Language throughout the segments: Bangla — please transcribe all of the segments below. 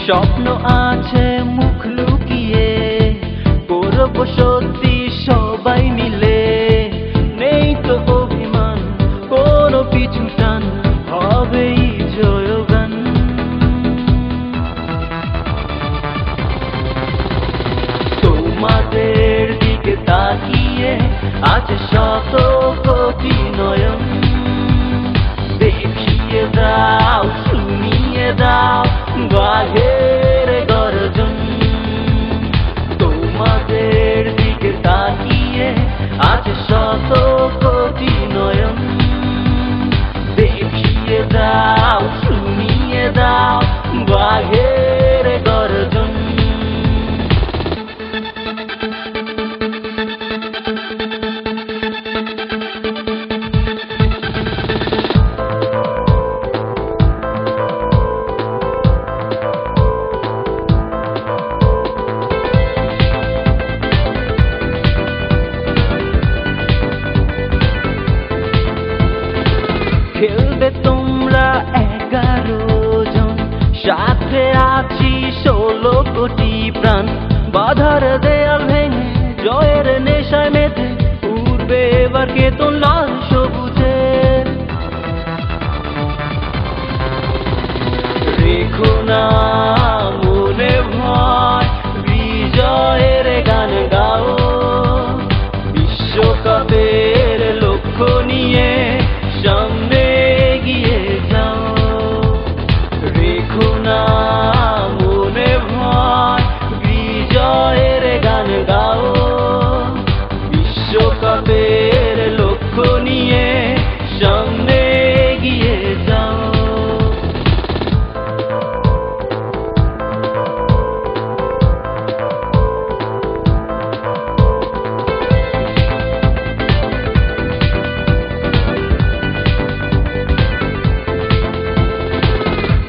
স্বপ্ন আছে মুখ লুকিয়ে, করব সত্যি সবাই মিলে। নেই তো অভিমান, কোনো পিছু টান, হবেই জয়গান। তোমাদের দিকে তাকিয়ে আছে শত কোটি নয়ন। দেখিয়ে দাও, শুনিয়ে দাও বাঘের গর্জন। তোমাদের দিকে তাকিয়ে আছে শত কোটি নয়ন। দেখিয়ে দাও, শুনিয়ে দাও বাঘের গর্জন। খেলবে তোমরা 11 জন, সাথে আছি 16 কোটি প্রাণ। বাধার দেয়াল ভেঙে জয়ের নেশায় মেতে উঠবে এবার কেতন লাল সবুজে। রেখো না মনে ভয়, বিজয়ের গান গাও। বিশ্বকাপের লক্ষ্য নিয়ে সামনে এগিয়ে যাও। রেখো না মনে ভয়, বিজয়ের গান গাও। বিশ্বকাপের লক্ষ্য নিয়ে সামনে এগিয়ে যাও।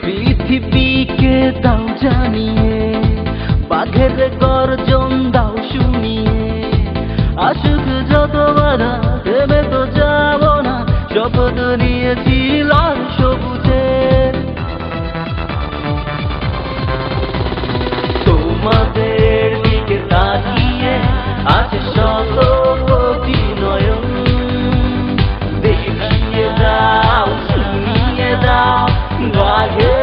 পৃথিবীকে দাও জানিয়ে, বাঘের গর্জন দাও শুনিয়ে। আসুক যত বাধা, দেবে তো যাব না, শপথ নিয়েছি লাল সবুজে। তোমাদের দিকে তাকিয়ে আছে শত কোটি নয়ন। দেখিয়ে দাও, শুনিয়ে দাও বাঘের